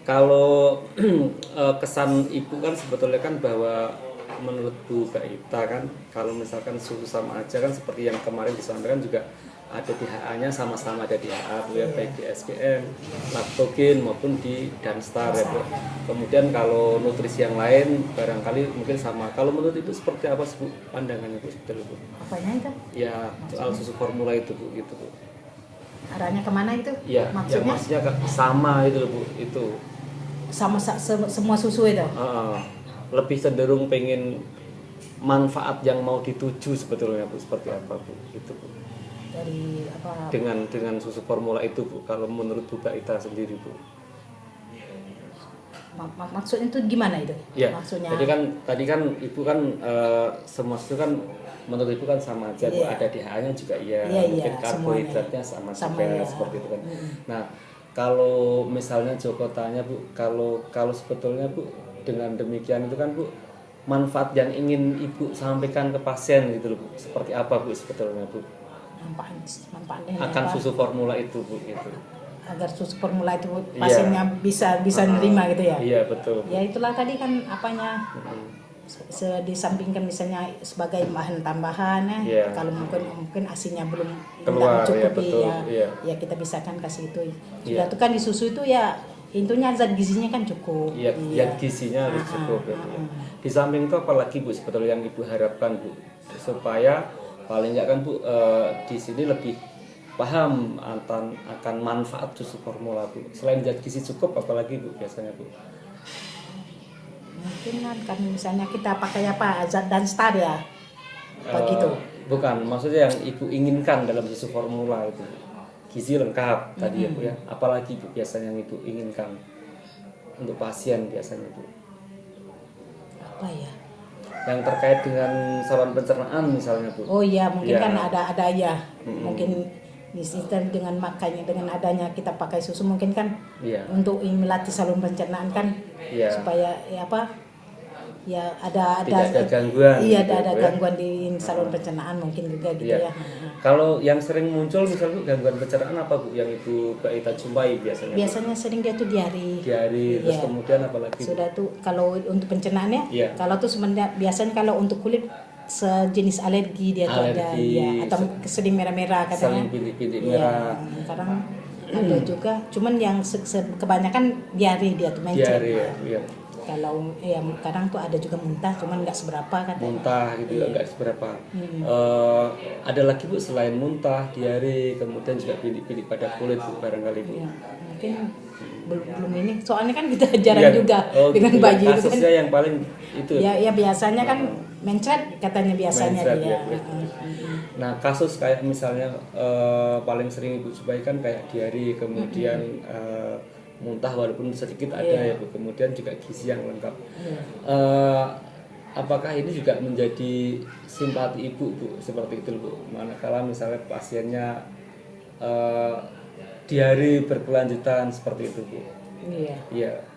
Kalau kesan ibu kan sebetulnya kan bahwa menurut Bu Baita kan kalau misalkan susu sama aja kan seperti yang kemarin disampaikan juga ada di HA-nya sama-sama ada di HA Bu ya, baik di SPM, Lactogen maupun di Danstar ya Bu. Kemudian kalau nutrisi yang lain barangkali mungkin sama. Kalau menurut Ibu seperti apa sih Bu pandangannya Bu sebetulnya Bu? Apanya itu? Ya soal susu formula itu Bu gitu Bu. Arahnya kemana itu? Ya, Maksudnya sama itu loh Bu, itu. sama semua susu itu? Lebih cenderung pengen manfaat yang mau dituju sebetulnya Bu, seperti apa Bu? Itu Bu. Dari apa? Dengan susu formula itu Bu, kalau menurut Bu Baita sendiri Bu. Maksudnya itu gimana itu? Ya, Maksudnya? jadi kan tadi kan Ibu kan semua itu kan menurut Ibu kan sama aja Bu, ada di HA-nya juga mungkin karbohidratnya sama juga seperti itu kan. Nah, kalau misalnya Joko tanya Bu, kalau sebetulnya Bu dengan demikian itu kan Bu, manfaat yang ingin Ibu sampaikan ke pasien gitu loh Bu, seperti apa Bu sebetulnya Bu? Manfaatnya Akan susu formula itu Bu gitu. Agar susu formula itu pasiennya bisa nerima gitu ya? Iya betul. Ya itulah tadi kan apanya disampingkan misalnya sebagai bahan tambahan kalau mungkin asinya belum mencukupi ya kita bisa kan kasih itu. Sudah itu kan di susu itu ya intinya zat gizinya kan cukup. Zat gizinya harus cukup. Di samping itu apalagi Bu sebetulnya yang Ibu harapkan Bu supaya paling nggak kan Bu di sini lebih paham akan manfaat susu formula Bu. Selain zat gizi cukup apalagi Bu biasanya Bu? Mungkin kan misalnya kita pakai apa zat Danstar ya begitu. Bukan, maksudnya yang Ibu inginkan dalam susu formula itu gizi lengkap tadi ya Bu ya. Apalagi Bu biasanya yang Ibu inginkan untuk pasien biasanya Bu? Apa ya? Yang terkait dengan saluran pencernaan misalnya Bu. Oh iya mungkin kan ada ya. Mungkin misalnya dengan makanya dengan adanya kita pakai susu mungkin kan untuk melatih saluran pencernaan kan supaya ada gangguan. Iya ada gangguan di saluran pencernaan mungkin juga gitu ya. Kalau yang sering muncul misalnya gangguan pencernaan apa Bu yang Ibu Baita jumpai biasanya? Biasanya sering dia tuh diare. Terus kemudian apa lagi? Sudah tuh kalau untuk pencernaannya, kalau tuh sebenarnya biasanya kalau untuk kulit sejenis alergi dia tuh ada atau sering merah-merah katanya. Sering bintik-bintik merah. Sekarang ada juga, cuman yang kebanyakan diare dia tuh mencret. Kalau kadang tuh ada juga muntah, cuman nggak seberapa katanya. Muntah gitu nggak seberapa. Ada lagi Bu selain muntah, diare, kemudian juga bintik-bintik pada kulit Bu barangkali Bu. Mungkin belum ini, soalnya kan kita jarang juga dengan bayi itu kan. Kasusnya yang paling itu. Ya biasanya kan mencret katanya biasanya dia. Nah kasus kayak misalnya paling sering Ibu jumpai kan kayak diare, kemudian muntah walaupun sedikit ada ya Bu, kemudian juga gizi yang lengkap. Apakah ini juga menjadi simpati Ibu Bu seperti itu Bu? Manakala misalnya pasiennya diare berkelanjutan seperti itu Bu? Iya.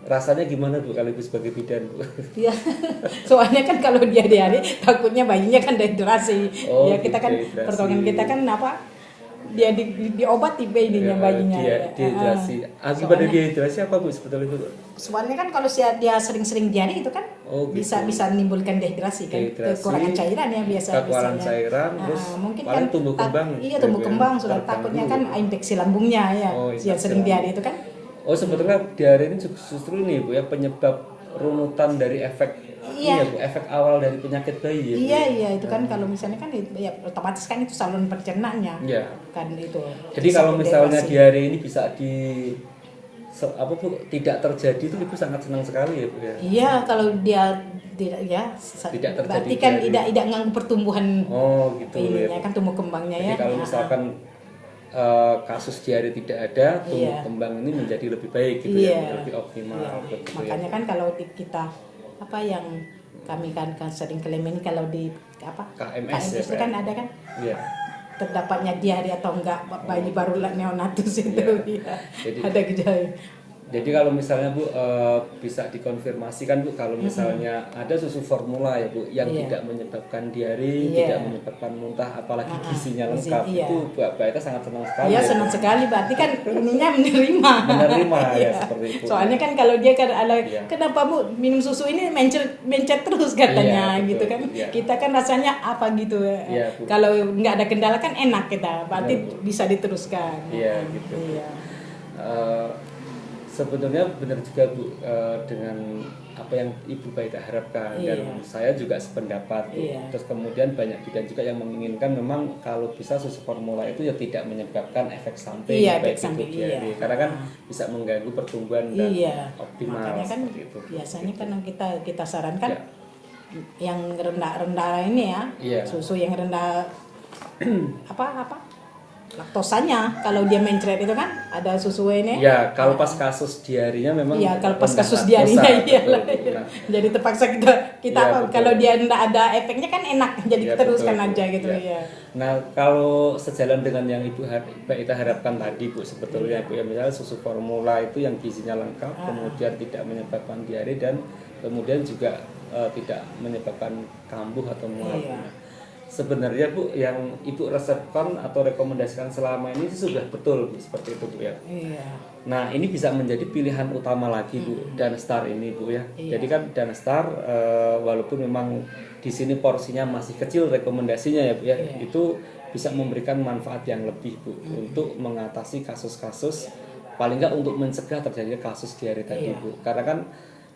Rasanya gimana Bu kalau Ibu sebagai bidan Bu? Iya. Soalnya kan kalau dia diare takutnya bayinya kan dehidrasi. Kita kan pertolongan kita kan dia diobati bayinya dehidrasi. Akibat dehidrasi apa Bu sebetulnya Bu? Soalnya kan kalau dia sering-sering diare itu kan bisa menimbulkan dehidrasi kan, kekurangan cairan ya biasanya. Kekurangan cairan, terus mungkin paling kan tumbuh kembang. Iya tumbuh kembang sudah takutnya kan infeksi lambungnya ya. Yang sering diare itu kan. Sebetulnya diare ini justru nih Bu ya penyebab runutan dari efek Bu, efek awal dari penyakit bayi ya. Iya itu kan kalau misalnya kan ya otomatis kan itu saluran pencernaannya. Kan itu. Jadi kalau misalnya diare ini bisa tidak terjadi itu Ibu sangat senang sekali ya Bu ya. Iya kalau dia tidak terjadi. Berarti kan tidak mengganggu pertumbuhan. Gitu ya. Kan tumbuh kembangnya ya. Jadi kalau misalkan kasus diare tidak ada, tumbuh kembang ini menjadi lebih baik gitu lebih optimal. Makanya kan kalau kita yang kami kan sering klaim ini kalau di KMS itu kan ada kan terdapatnya diare atau enggak bayi baru neonatus itu jadi, ada gejala Jadi kalau misalnya Bu bisa dikonfirmasi kan Bu, kalau misalnya ada susu formula ya Bu yang tidak menyebabkan diare, tidak menyebabkan muntah, apalagi gizinya lengkap, itu Mbak Ita sangat senang sekali. Iya, senang sekali, berarti kan ininya menerima. Menerima ya seperti itu. Soalnya kan kalau dia kan ada kenapa Bu minum susu ini mencet terus katanya gitu kan. Kita kan rasanya apa gitu. Kalau nggak ada kendala kan enak kita, berarti bisa diteruskan. Iya gitu. Sebenarnya benar juga Bu dengan apa yang Ibu Mbak Ita harapkan, dan saya juga sependapat Bu. Terus kemudian banyak bidan juga yang menginginkan memang kalau bisa susu formula itu ya tidak menyebabkan efek samping baik itu diare, karena kan bisa mengganggu pertumbuhan dan optimal. Makanya kan itu. Biasanya kan kita sarankan yang rendah ini susu yang rendah apa laktosanya. Kalau dia mencret itu kan ada susu ini. Ya, kalau pas kasus diarinya memang. Iya, kalau pas kasus diarinya jadi terpaksa kita kalau dia enggak ada efeknya kan enak, jadi teruskan aja gitu ya. Nah, kalau sejalan dengan yang Ibu Ita harapkan tadi Bu, sebetulnya Bu ya, misalnya susu formula itu yang gizinya lengkap, kemudian tidak menyebabkan diare dan kemudian juga tidak menyebabkan kambuh atau mual. Sebenarnya Bu, yang Ibu resepkan atau rekomendasikan selama ini sudah betul Bu, seperti itu Bu ya. Nah, ini bisa menjadi pilihan utama lagi Bu, Danstar ini Bu ya. Jadi kan Danstar walaupun memang di sini porsinya masih kecil rekomendasinya ya Bu ya, itu bisa memberikan manfaat yang lebih Bu untuk mengatasi kasus-kasus, paling nggak untuk mencegah terjadinya kasus diare tadi Bu. Karena kan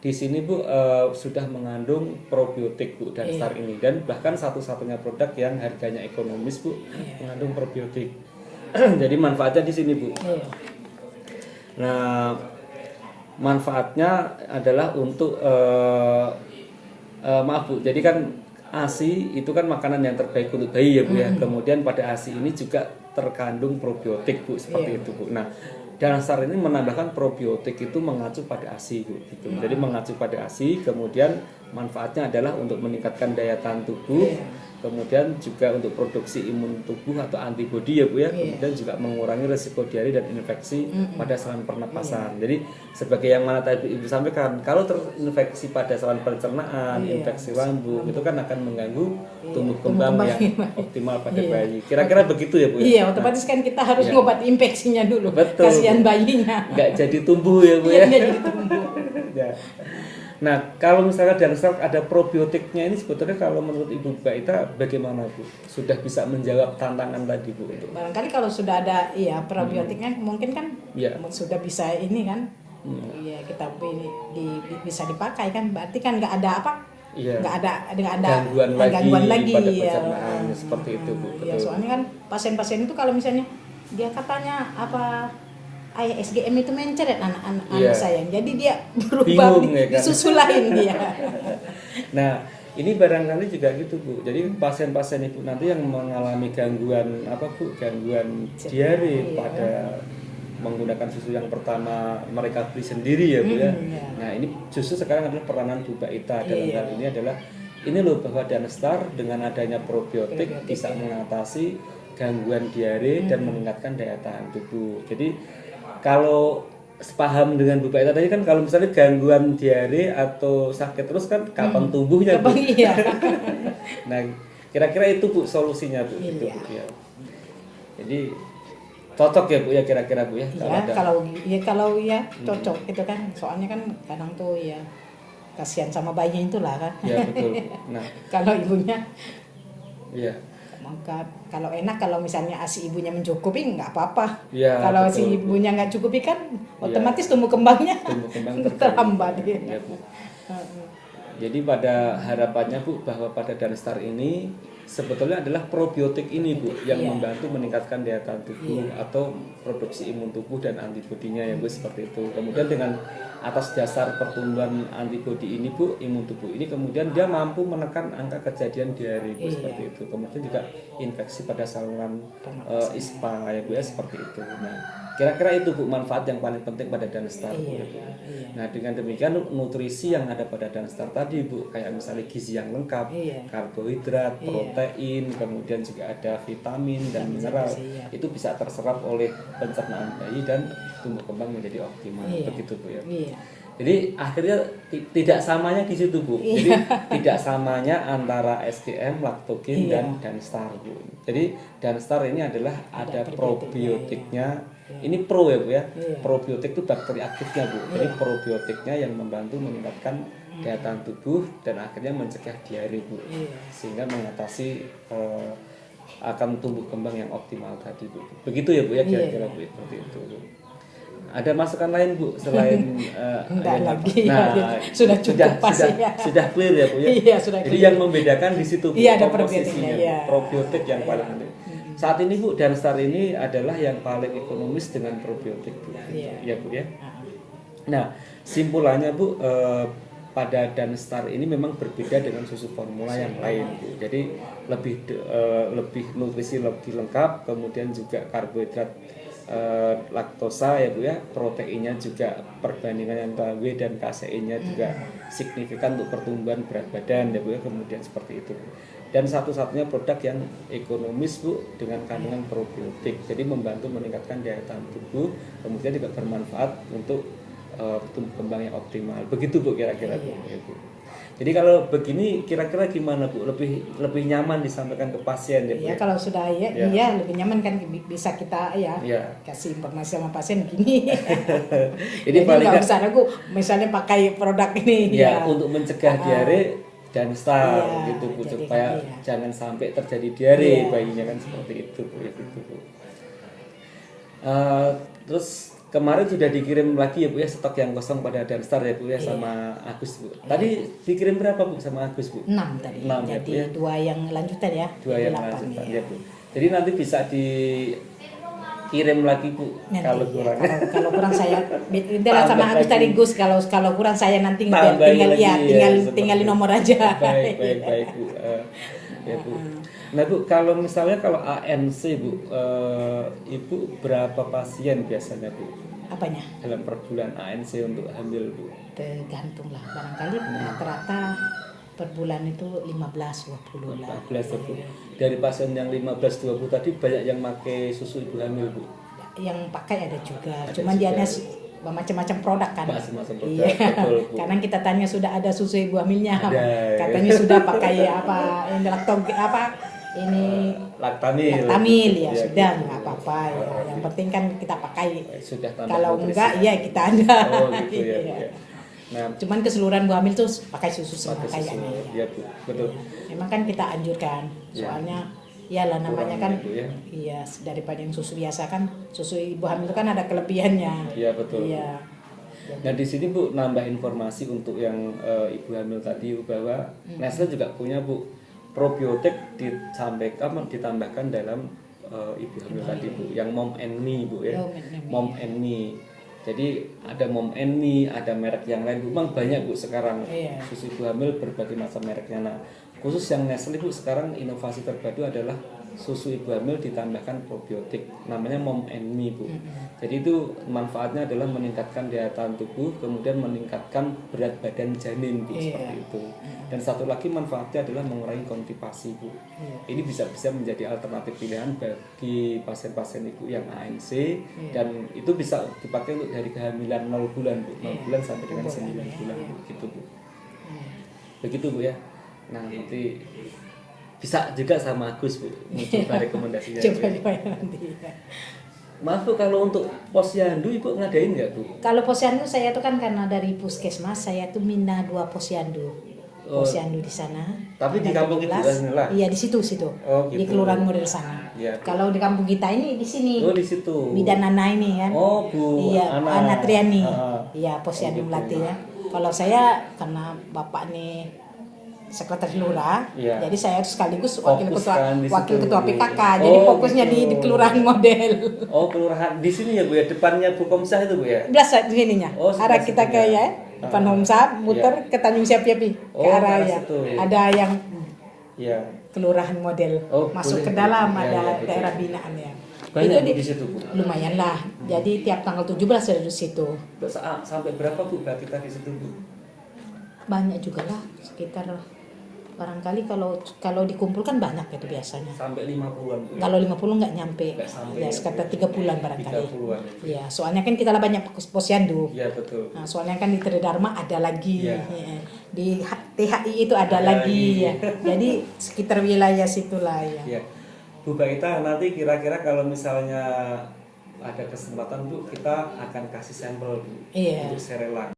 di sini Bu sudah mengandung probiotik Bu Danstar ini, dan bahkan satu-satunya produk yang harganya ekonomis Bu mengandung probiotik. Jadi manfaatnya di sini Bu. Nah, manfaatnya adalah untuk maaf Bu, jadi kan ASI itu kan makanan yang terbaik untuk bayi ya Bu ya. Kemudian pada ASI ini juga terkandung probiotik Bu, seperti itu Bu. Nah, Danstar ini menambahkan probiotik itu mengacu pada ASI gitu. Jadi mengacu pada ASI, kemudian manfaatnya adalah untuk meningkatkan daya tahan tubuh, kemudian juga untuk produksi imun tubuh atau antibodi ya Bu ya, kemudian juga mengurangi resiko diare dan infeksi pada saluran pernapasan. Jadi sebagai yang mana tadi Ibu sampaikan, kalau terinfeksi pada saluran pencernaan, infeksi lambung, itu kan akan mengganggu tumbuh kembang yang optimal pada bayi. Kira-kira begitu ya Bu ya? Iya, otomatis kan kita harus ngobati infeksinya dulu. Betul. Kasihan bayinya. Nggak jadi tumbuh ya Bu ya? Nggak jadi tumbuh. Nah, kalau misalnya Danstar ada probiotiknya ini, sebetulnya kalau menurut Ibu Mbak Ita bagaimana Bu? Sudah bisa menjawab tantangan tadi Bu? Barangkali kalau sudah ada probiotiknya mungkin kan sudah bisa ini kan, kita bisa dipakai kan, berarti kan nggak ada apa? Nggak ada gangguan lagi pada pencernaan seperti itu Bu. Iya, soalnya kan pasien-pasien itu kalau misalnya dia katanya apa? SGM itu mencret anak saya, jadi dia berubah di susu lain dia. Nah, ini barangkali juga gitu Bu. Jadi pasien-pasien itu nanti yang mengalami gangguan gangguan diare pada menggunakan susu yang pertama mereka beli sendiri ya Bu ya. Nah, ini justru sekarang adalah peranan Bu Mbak Ita dalam hal ini adalah ini loh, bahwa Danstar dengan adanya probiotik bisa mengatasi gangguan diare dan meningkatkan daya tahan tubuh. Jadi kalau sepaham dengan Bu Mbak Ita tadi kan, kalau misalnya gangguan diare atau sakit terus kan kapan tumbuhnya Bu? Iya. Nah, kira-kira itu Bu solusinya Bu. Gitu, Bu ya. Jadi cocok ya Bu ya, kira-kira Bu ya. Kalau cocok itu kan, soalnya kan kadang tuh ya kasihan sama bayinya itulah kan. Ya betul. Nah, kalau ibunya maka kalau enak, kalau misalnya ASI ibunya mencukupi nggak apa-apa. betul, Kalau si ibunya nggak cukupi kan otomatis tumbuh kembangnya terhambat. Jadi pada harapannya Bu, bahwa pada Danstar ini sebetulnya adalah probiotik ini Bu yang membantu meningkatkan daya tahan tubuh atau produksi imun tubuh dan antibodinya ya Bu, seperti itu. Kemudian dengan atas dasar pertumbuhan antibodi ini Bu, imun tubuh ini kemudian dia mampu menekan angka kejadian diare Bu, seperti itu. Kemudian juga infeksi pada saluran ISPA ya Bu ya, seperti itu. Nah, Kira-kira itu Bu manfaat yang paling penting pada Danstar. Iya. Nah dengan demikian nutrisi yang ada pada Danstar tadi Bu, kayak misalnya gizi yang lengkap, karbohidrat, protein, kemudian juga ada vitamin dan mineral, itu bisa terserap oleh pencernaan bayi dan tumbuh kembang menjadi optimal. Begitu Bu ya. Jadi akhirnya tidak samanya di situ Bu. Jadi tidak samanya antara SGM, Lactogen dan Danstar Bu. Jadi Danstar ini adalah ada probiotiknya. Ini pro ya Bu ya. Probiotik itu bakteri aktifnya Bu. Jadi probiotiknya yang membantu meningkatkan daya tahan tubuh dan akhirnya mencegah diare Bu. Sehingga mengatasi akan tumbuh kembang yang optimal tadi Bu. Begitu ya Bu ya kira-kira Bu seperti itu Bu. Ada masukan lain Bu selain lagi sudah cukup sudah clear ya Bu ya. Iya, sudah clear. Jadi yang membedakan di situ Bu, ada komposisinya, probiotik yang paling penting. Saat ini Bu Danstar ini adalah yang paling ekonomis dengan probiotik Bu. Ya Bu ya. Nah, simpulannya Bu pada Danstar ini memang berbeda dengan susu formula yang lain Bu. Jadi lebih nutrisi lebih lengkap, kemudian juga karbohidrat laktosa ya Bu ya, proteinnya juga perbandingan antara W dan kasein-nya juga signifikan untuk pertumbuhan berat badan ya Bu ya, kemudian seperti itu. Dan satu-satunya produk yang ekonomis Bu dengan kandungan probiotik, jadi membantu meningkatkan daya tahan tubuh, kemudian juga bermanfaat untuk tumbuh kembang yang optimal. Begitu Bu kira-kira Bu. Ya, Bu. Jadi kalau begini kira-kira gimana Bu? Lebih nyaman disampaikan ke pasien ya Bu? Iya, kalau sudah iya lebih nyaman kan bisa kita kasih informasi sama pasien gini. Jadi nggak usah aku misalnya pakai produk ini untuk mencegah diare Danstar gitu Bu, supaya jangan sampai terjadi diare bayinya kan seperti itu Bu ya gitu Bu. Terus kemarin sudah dikirim lagi ya Bu ya stok yang kosong pada Danstar ya Bu ya sama Agus Bu. Tadi dikirim berapa Bu sama Agus Bu? 6 tadi. 6 jadi ya, 2 yang lanjutan ya. 2 yang lanjutan ya Bu. Jadi nanti bisa dikirim lagi Bu nanti, kalau kurang. Kalau kurang saya itulah sama Agus tadi Gus kalau kurang saya nanti tinggalin nomor aja. Baik Bu. Ya Bu. Nah Bu, kalau misalnya kalau ANC Bu, Ibu berapa pasien biasanya Bu? Apanya? Dalam per bulan ANC untuk hamil Bu? Tergantung lah, barangkali rata-rata per bulan itu 15-20 lah. 15-20. Dari pasien yang 15-20 tadi banyak yang pakai susu ibu hamil Bu? Yang pakai ada juga, cuman dia macam-macam produk kan. Macam-macam produk. Iya. Betul, Bu. Karena kita tanya sudah ada susu ibu hamilnya. Katanya sudah pakai laktamil ya sudah nggak apa-apa ya. Yang penting kan kita pakai. Kalau enggak ya kita ada. Oh gitu ya. Nah, cuman keseluruhan ibu hamil tuh pakai susu semua kayaknya. Iya Bu, betul. Memang kan kita anjurkan. Soalnya iyalah namanya kan iya daripada yang susu biasa kan susu ibu hamil itu kan ada kelebihannya. Iya betul. Iya. Nah di sini Bu nambah informasi untuk yang ibu hamil tadi bahwa Nestle juga punya Bu probiotik ditambahkan dalam ibu hamil tadi Bu, yang Mom and Me Bu ya. Mom and Me. Jadi ada Mom and Me, ada merek yang lain Bu. Memang banyak Bu sekarang susu ibu hamil berbagai macam mereknya. Nah, khusus yang Nestle Bu sekarang inovasi terbaru adalah susu ibu hamil ditambahkan probiotik, namanya Mom and Me Bu. Jadi itu manfaatnya adalah meningkatkan daya tahan tubuh, kemudian meningkatkan berat badan janin Bu, seperti itu. Dan satu lagi manfaatnya adalah mengurangi konstipasi Bu. Ini bisa menjadi alternatif pilihan bagi pasien-pasien ibu yang ANC dan itu bisa dipakai untuk dari kehamilan 0 bulan Bu, 0 bulan sampai dengan 9 bulan Bu, gitu Bu. Begitu Bu ya. Nah nanti bisa juga sama Agus Bu, coba rekomendasinya. Coba nanti. Maaf Bu, kalau untuk posyandu Ibu ngadain nggak Bu? Kalau posyandu saya tuh kan karena dari puskesmas saya tuh minta 2 posyandu. Posyandu di sana. Tapi di kampung itu lah. Iya di situ. Oh, gitu. Di kelurahan model sana. Ya, kalau di kampung kita ini di sini. Oh di situ. Bidan Nana ini kan. Oh Bu. Iya Ana Triani. Iya posyandu gitu. melatih ya. Kalau saya karena bapak nih sekretaris lurah, jadi saya sekaligus wakil ketua PKK. Jadi fokusnya gitu. di kelurahan model. Oh kelurahan di sini ya Bu ya, depannya Bu Komsah itu Bu ya? Belas sininya. Arah kita ke depan Homsah, muter ke Tanjung Siapi ke arah ya. Ada yang kelurahan model masuk ke dalam ada daerah binaan ya. Banyak di situ Bu? Lumayan lah. Jadi tiap tanggal 17 ada di situ. Sampai berapa Bu batita di situ Bu? Banyak juga lah, sekitar barangkali kalau dikumpulkan banyak itu biasanya. Sampai 50-an Bu? Kalau 50 nggak nyampe. Ya sekitar 30-an barangkali. 30-an. Ya, soalnya kan kita lah banyak posyandu. Iya betul. Nah, soalnya kan di Tridharma ada lagi. Ya. Di THI itu ada lagi. Ya. Jadi sekitar wilayah situlah ya. Ya. Bu Baita, nanti kira-kira kalau misalnya ada kesempatan Bu, kita akan kasih sampel Bu untuk serelan.